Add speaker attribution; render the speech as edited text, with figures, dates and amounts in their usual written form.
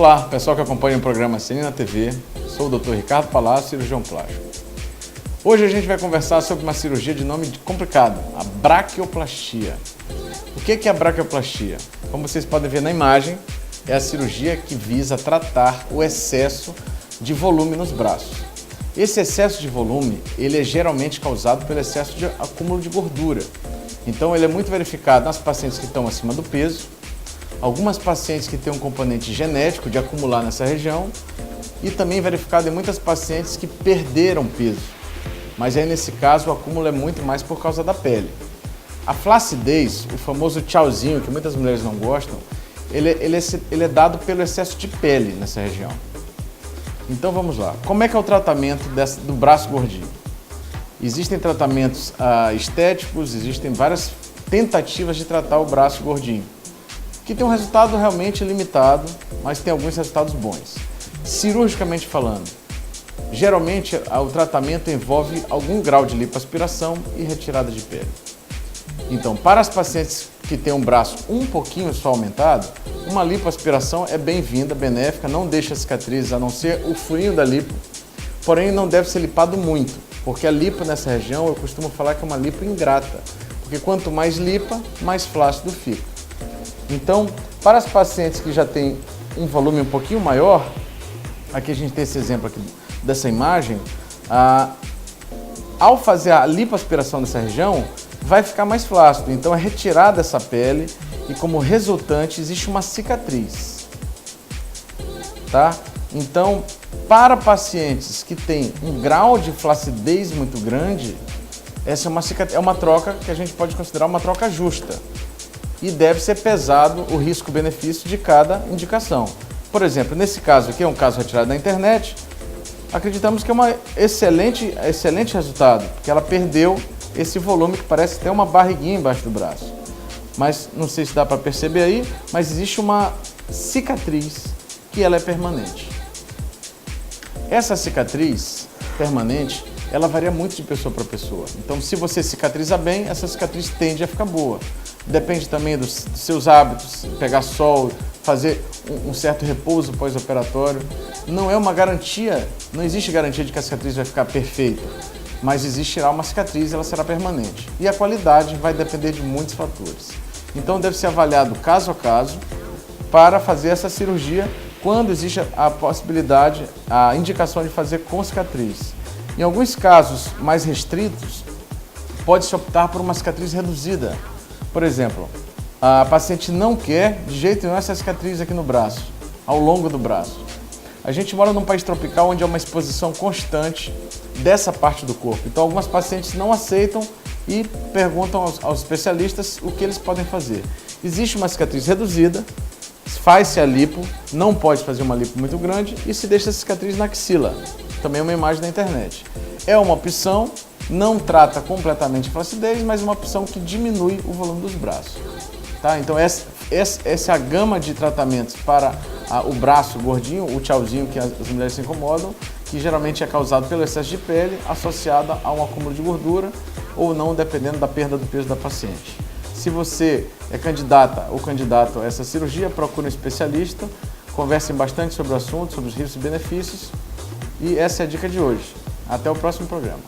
Speaker 1: Olá, pessoal que acompanha o programa Cine na TV, sou o Dr. Ricardo Palácio, cirurgião plástico. Hoje a gente vai conversar sobre uma cirurgia de nome complicado, a braquioplastia. O que é a braquioplastia? Como vocês podem ver na imagem, é a cirurgia que visa tratar o excesso de volume nos braços. Esse excesso de volume, ele é geralmente causado pelo excesso de acúmulo de gordura. Então ele é muito verificado nas pacientes que estão acima do peso, algumas pacientes que têm um componente genético de acumular nessa região e também verificado em muitas pacientes que perderam peso. Mas aí nesse caso o acúmulo é muito mais por causa da pele. A flacidez, o famoso tchauzinho que muitas mulheres não gostam, ele é dado pelo excesso de pele nessa região. Então vamos lá. Como é que é o tratamento do braço gordinho? Existem tratamentos estéticos, existem várias tentativas de tratar o braço gordinho, que tem um resultado realmente limitado, mas tem alguns resultados bons. Cirurgicamente falando, geralmente o tratamento envolve algum grau de lipoaspiração e retirada de pele. Então, para as pacientes que têm um braço um pouquinho só aumentado, uma lipoaspiração é bem-vinda, benéfica, não deixa cicatrizes a não ser o furinho da lipo, porém não deve ser lipado muito, porque a lipo nessa região eu costumo falar que é uma lipo ingrata, porque quanto mais lipa, mais flácido fica. Então, para as pacientes que já têm um volume um pouquinho maior, aqui a gente tem esse exemplo aqui dessa imagem, ao fazer a lipoaspiração dessa região, vai ficar mais flácido, então é retirada essa pele e como resultante existe uma cicatriz, tá? Então, para pacientes que têm um grau de flacidez muito grande, essa é uma troca que a gente pode considerar uma troca justa e deve ser pesado o risco-benefício de cada indicação. Por exemplo, nesse caso aqui, é um caso retirado da internet, acreditamos que é um excelente resultado, porque ela perdeu esse volume que parece ter uma barriguinha embaixo do braço. Mas não sei se dá para perceber aí, mas existe uma cicatriz que ela é permanente. Essa cicatriz permanente, ela varia muito de pessoa para pessoa. Então, se você cicatriza bem, essa cicatriz tende a ficar boa. Depende também dos seus hábitos, pegar sol, fazer um certo repouso pós-operatório. Não é uma garantia, não existe garantia de que a cicatriz vai ficar perfeita, mas existirá uma cicatriz e ela será permanente. E a qualidade vai depender de muitos fatores. Então deve ser avaliado caso a caso para fazer essa cirurgia quando existe a possibilidade, a indicação de fazer com cicatriz. Em alguns casos mais restritos, pode-se optar por uma cicatriz reduzida. Por exemplo, a paciente não quer de jeito nenhum essa cicatriz aqui no braço, ao longo do braço. A gente mora num país tropical onde há uma exposição constante dessa parte do corpo. Então algumas pacientes não aceitam e perguntam aos especialistas o que eles podem fazer. Existe uma cicatriz reduzida, faz-se a lipo, não pode fazer uma lipo muito grande e se deixa a cicatriz na axila. Também é uma imagem da internet. É uma opção, não trata completamente a flacidez, mas é uma opção que diminui o volume dos braços. Tá? Então essa é a gama de tratamentos para o braço gordinho, o tchauzinho que as mulheres se incomodam, que geralmente é causado pelo excesso de pele associado a um acúmulo de gordura ou não, dependendo da perda do peso da paciente. Se você é candidata ou candidato a essa cirurgia, procure um especialista, conversem bastante sobre o assunto, sobre os riscos e benefícios. E essa é a dica de hoje. Até o próximo programa.